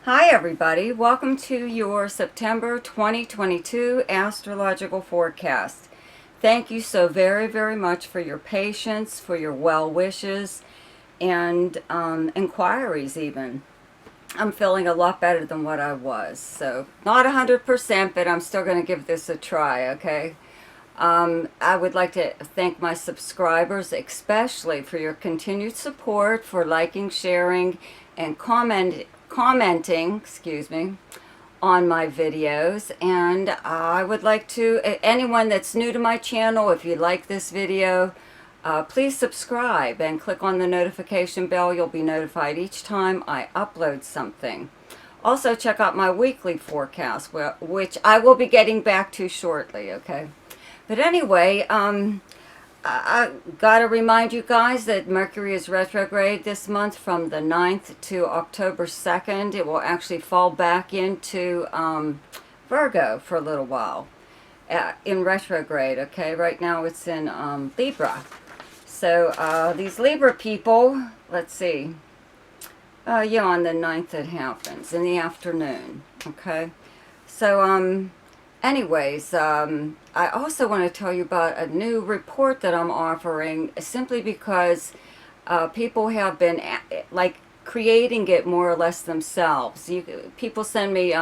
Hi everybody, welcome to your September 2022 Astrological forecast. Thank you so very much for your patience, for your well wishes, and inquiries even. I'm feeling a lot better than what I was, so not 100%, but I'm still going to give this a try, okay? I would like to thank my subscribers, especially for your continued support, for liking, sharing, and commenting, on my videos. And I would like to, anyone that's new to my channel, if you like this video, please subscribe and click on the notification bell. You'll be notified each time I upload something. Also, check out my weekly forecast, which I will be getting back to shortly, okay? But anyway, I got to remind you guys that Mercury is retrograde this month from the 9th to October 2nd. It will actually fall back into Virgo for a little while in retrograde, okay? Right now it's in Libra. So these Libra people, let's see. Yeah, on the 9th it happens, in the afternoon, okay? So, anyways, I also want to tell you about a new report that I'm offering, simply because people have been like creating it more or less themselves. People send me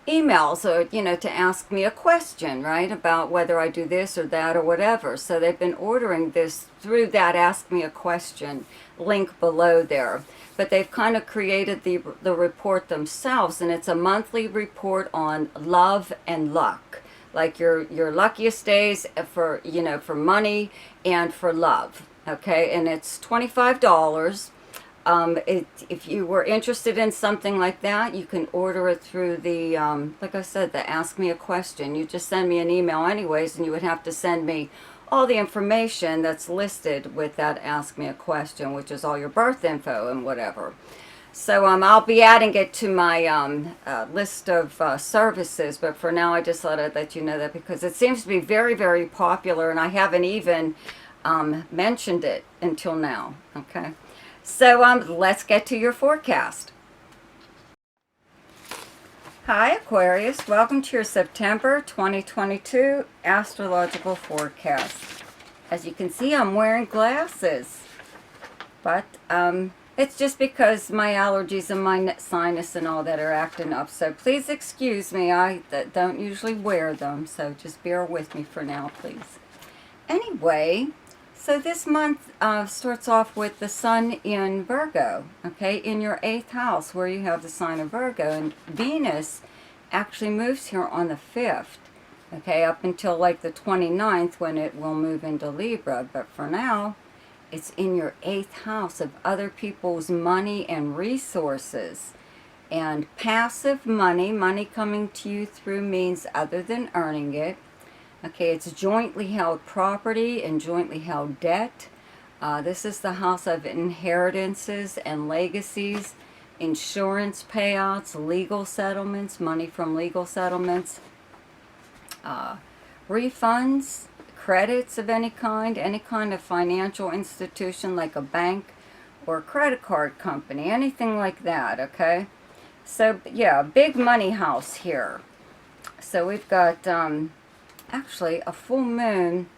emails, or to ask me a question, right, about whether I do this or that or whatever. So they've been ordering this through that Ask Me a Question link below there. But they've kind of created the report themselves, and it's a monthly report on love and luck, like your luckiest days for for money and for love. Okay, and it's $25. If you were interested in something like that, you can order it through the, like I said, the Ask Me a Question. You just send me an email anyways, and you would have to send me all the information that's listed with that Ask Me a Question, which is all your birth info and whatever. So I'll be adding it to my list of services, but for now I just thought I'd let you know that, because it seems to be very popular, and I haven't even mentioned it until now, okay? So let's get to your forecast. Hi Aquarius, welcome to your September 2022 Astrological forecast. As you can see, I'm wearing glasses, but it's just because my allergies and my sinus and all that are acting up, so please excuse me. I don't usually wear them, so just bear with me for now, please. Anyway, so this month starts off with the sun in Virgo, okay, in your 8th house, where you have the sign of Virgo, and Venus actually moves here on the 5th, okay, up until like the 29th, when it will move into Libra. But for now, it's in your 8th house of other people's money and resources. And passive money coming to you through means other than earning it. Okay, it's jointly held property and jointly held debt. This is the house of inheritances and legacies, insurance payouts, legal settlements, money from legal settlements, refunds, credits of any kind of financial institution like a bank or a credit card company, anything like that, okay? So, yeah, big money house here. So we've got actually a full moon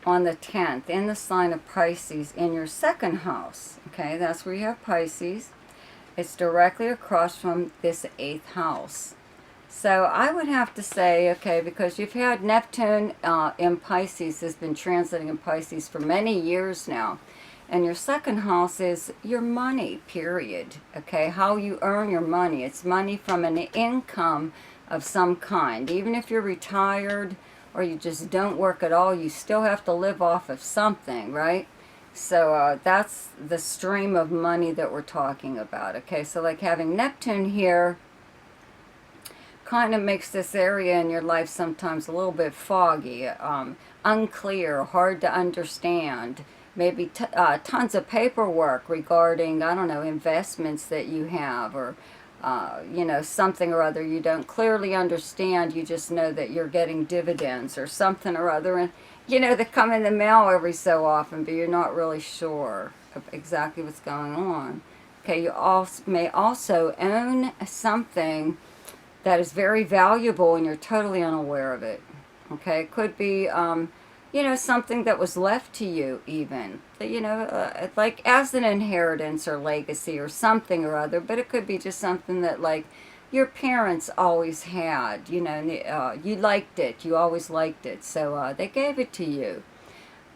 on the 10th in the sign of Pisces in your 2nd house. Okay, that's where you have Pisces. It's directly across from this 8th house. So I would have to say, okay, because you've had Neptune in Pisces, has been transiting in Pisces for many years now. And your 2nd house is your money, period. Okay, how you earn your money. It's money from an income of some kind. Even if you're retired, or you just don't work at all, you still have to live off of something, right? So that's the stream of money that we're talking about, okay? So like having Neptune here kind of makes this area in your life sometimes a little bit foggy, unclear, hard to understand. Maybe tons of paperwork regarding, I don't know, investments that you have, or something or other you don't clearly understand. You just know that you're getting dividends or something or other, and that come in the mail every so often, but you're not really sure of exactly what's going on. Okay, you also may also own something that is very valuable and you're totally unaware of it. Okay, it could be, you know, something that was left to you even, you know, like as an inheritance or legacy or something or other, but it could be just something that like your parents always had, you know, and, you liked it, you always liked it, so they gave it to you.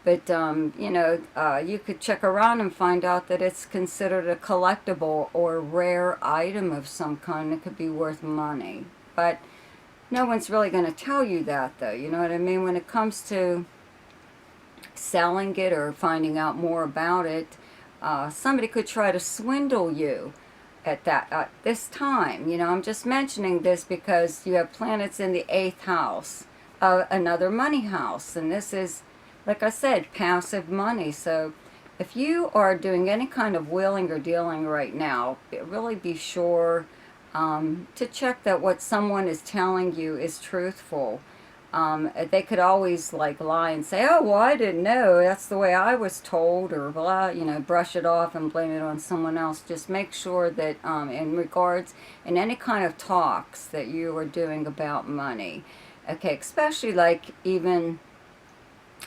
But, you know, you could check around and find out that it's considered a collectible or rare item of some kind. It could be worth money. But no one's really going to tell you that, though. You know what I mean? When it comes to selling it or finding out more about it, somebody could try to swindle you at this time. You know, I'm just mentioning this because you have planets in the 8th house, another money house, and this is, like I said, passive money. So if you are doing any kind of willing or dealing right now, really be sure to check that what someone is telling you is truthful. They could always like lie and say, oh, well, I didn't know, that's the way I was told, or blah, you know, brush it off and blame it on someone else. Just make sure that in regards, in any kind of talks that you are doing about money, okay, especially like even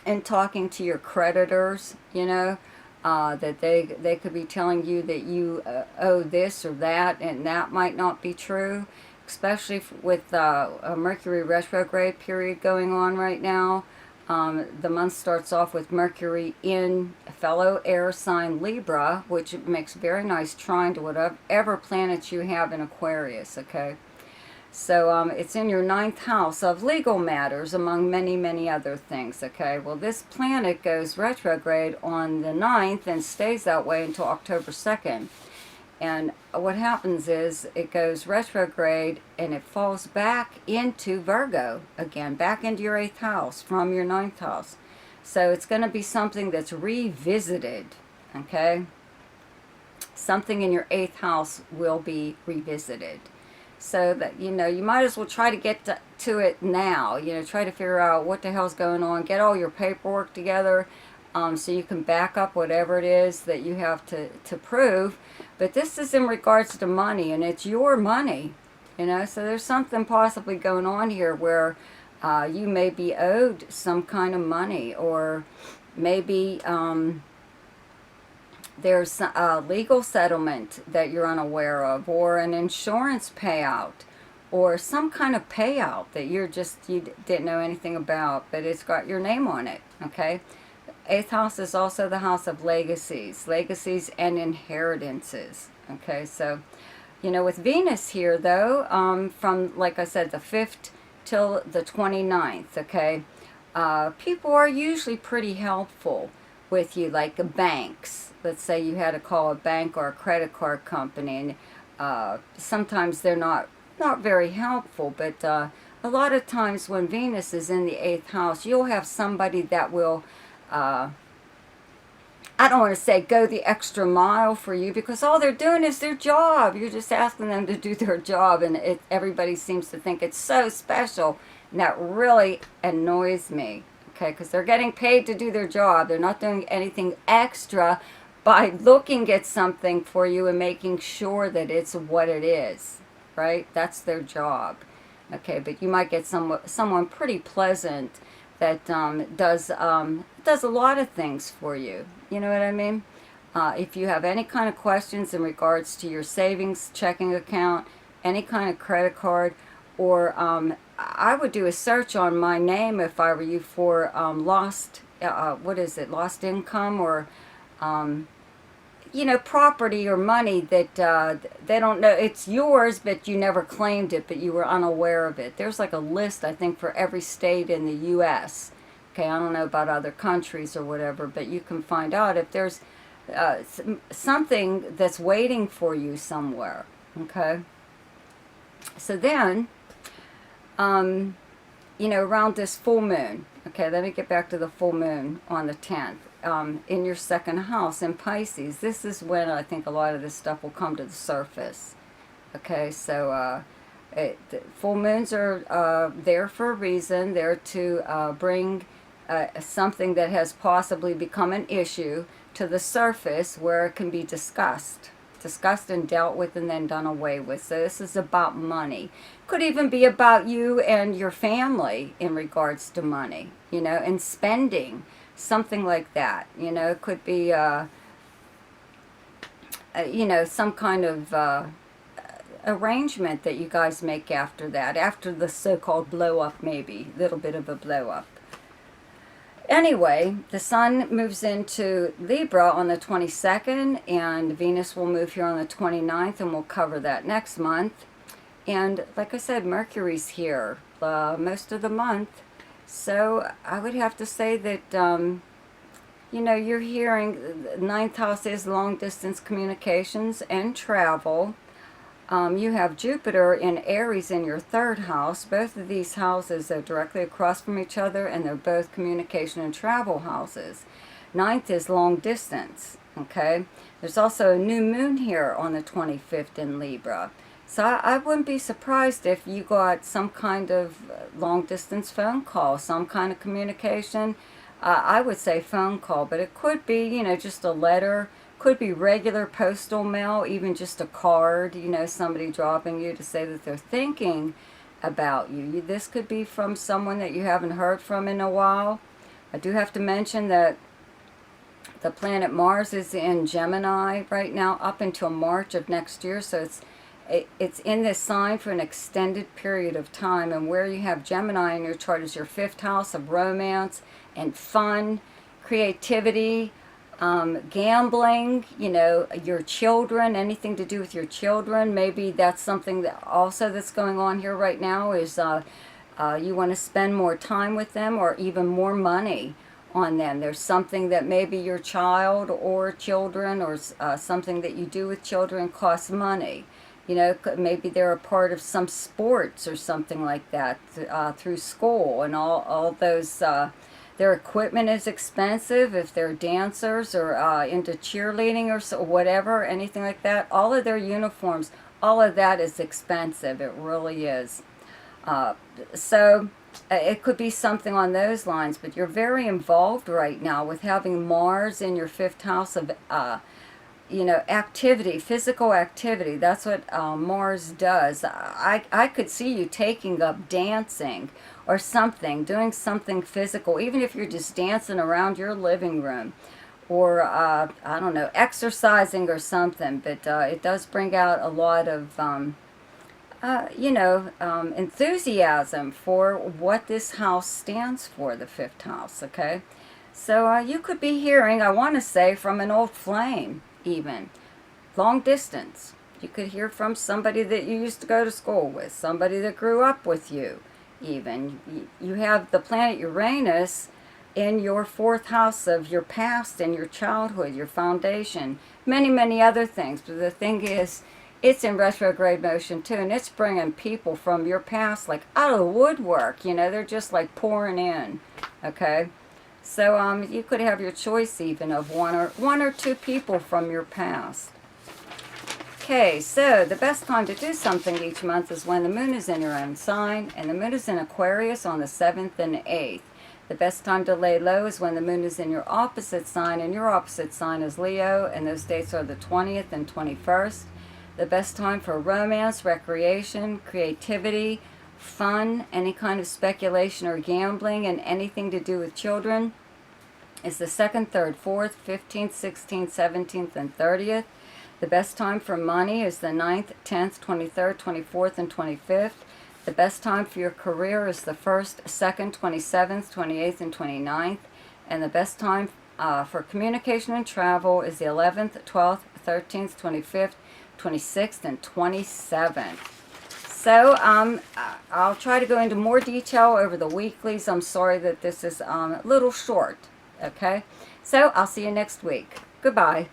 and talking to your creditors, you know, that they could be telling you that you owe this or that, and that might not be true, especially with a Mercury retrograde period going on right now. The month starts off with Mercury in fellow air sign Libra, which makes very nice trine to whatever planets you have in Aquarius, okay? So it's in your 9th house of legal matters, among many, many other things, okay? Well, this planet goes retrograde on the 9th and stays that way until October 2nd. And what happens is it goes retrograde and it falls back into Virgo again, back into your 8th house from your 9th house. So it's going to be something that's revisited, okay? Something in your 8th house will be revisited. So that, you know, you might as well try to get to it now. You know, try to figure out what the hell's going on. Get all your paperwork together so you can back up whatever it is that you have to prove. But this is in regards to money, and it's your money. You know, so there's something possibly going on here where you may be owed some kind of money, or maybe there's a legal settlement that you're unaware of, or an insurance payout, or some kind of payout that you didn't know anything about, but it's got your name on it, okay? 8th house is also the house of legacies and inheritances, okay? So, you know, with Venus here, though, from, like I said, the 5th till the 29th, okay, people are usually pretty helpful with you, like banks. Let's say you had to call a bank or a credit card company, and sometimes they're not very helpful, but a lot of times when Venus is in the 8th house, you'll have somebody that will, I don't want to say go the extra mile for you, because all they're doing is their job. You're just asking them to do their job, and everybody seems to think it's so special, and that really annoys me. Okay, because they're getting paid to do their job. They're not doing anything extra by looking at something for you and making sure that it's what it is, right? That's their job. Okay, but you might get someone pretty pleasant that does a lot of things for you. You know what I mean? If you have any kind of questions in regards to your savings checking account, any kind of credit card, or I would do a search on my name if I were you for lost income, or you know, property or money that they don't know it's yours, but you never claimed it, but you were unaware of it. There's like a list, I think, for every state in the U.S. Okay, I don't know about other countries or whatever, but you can find out if there's something that's waiting for you somewhere. Okay, so then you know, around this full moon, okay, let me get back to the full moon on the 10th, in your 2nd house in Pisces. This is when I think a lot of this stuff will come to the surface. Okay, so full moons are there for a reason. They're to bring something that has possibly become an issue to the surface where it can be discussed. discussed and dealt with and then done away with. So this is about money. Could even be about you and your family in regards to money, you know, and spending, something like that. You know, it could be, you know, some kind of arrangement that you guys make after that, after the so-called blow-up, maybe, a little bit of a blow-up. Anyway, the Sun moves into Libra on the 22nd, and Venus will move here on the 29th, and we'll cover that next month. And like I said, Mercury's here most of the month. So I would have to say that, you know, you're hearing, the 9th house is long-distance communications and travel. You have Jupiter in Aries in your 3rd house. Both of these houses are directly across from each other, and they're both communication and travel houses. 9th is long distance, okay? There's also a new moon here on the 25th in Libra. So I wouldn't be surprised if you got some kind of long distance phone call, some kind of communication. I would say phone call, but it could be, you know, just a letter. Could be regular postal mail, even just a card, you know, somebody dropping you to say that they're thinking about you. This could be from someone that you haven't heard from in a while. I do have to mention that the planet Mars is in Gemini right now up until March of next year, so it's in this sign for an extended period of time. And where you have Gemini in your chart is your 5th house of romance and fun, creativity, gambling, you know, your children, anything to do with your children. Maybe that's something that also that's going on here right now is you want to spend more time with them or even more money on them. There's something that maybe your child or children or something that you do with children costs money. You know, maybe they're a part of some sports or something like that through school, and all those, their equipment is expensive if they're dancers or into cheerleading or so, whatever, anything like that. All of their uniforms, all of that is expensive. It really is. So it could be something on those lines, but you're very involved right now with having Mars in your 5th house of you know, activity, physical activity. That's what Mars does. I could see you taking up dancing or something, doing something physical, even if you're just dancing around your living room or, I don't know, exercising or something. But it does bring out a lot of, you know, enthusiasm for what this house stands for, the 5th house, okay? So you could be hearing, I want to say, from an old flame. Even long distance, you could hear from somebody that you used to go to school with, somebody that grew up with you. Even you have the planet Uranus in your 4th house of your past and your childhood, your foundation, many other things. But the thing is, it's in retrograde motion too, and it's bringing people from your past like out of the woodwork. You know, they're just like pouring in. Okay. So you could have your choice even of one or two people from your past. Okay, so the best time to do something each month is when the moon is in your own sign, and the moon is in Aquarius on the 7th and 8th. The best time to lay low is when the moon is in your opposite sign, and your opposite sign is Leo, and those dates are the 20th and 21st. The best time for romance, recreation, creativity, fun, any kind of speculation or gambling, and anything to do with children is the 2nd, 3rd, 4th, 15th, 16th, 17th, and 30th. The best time for money is the 9th, 10th, 23rd, 24th, and 25th. The best time for your career is the 1st, 2nd, 27th, 28th, and 29th. And the best time for communication and travel is the 11th, 12th, 13th, 25th, 26th, and 27th. So I'll try to go into more detail over the weeklies. I'm sorry that this is a little short, okay? So I'll see you next week. Goodbye.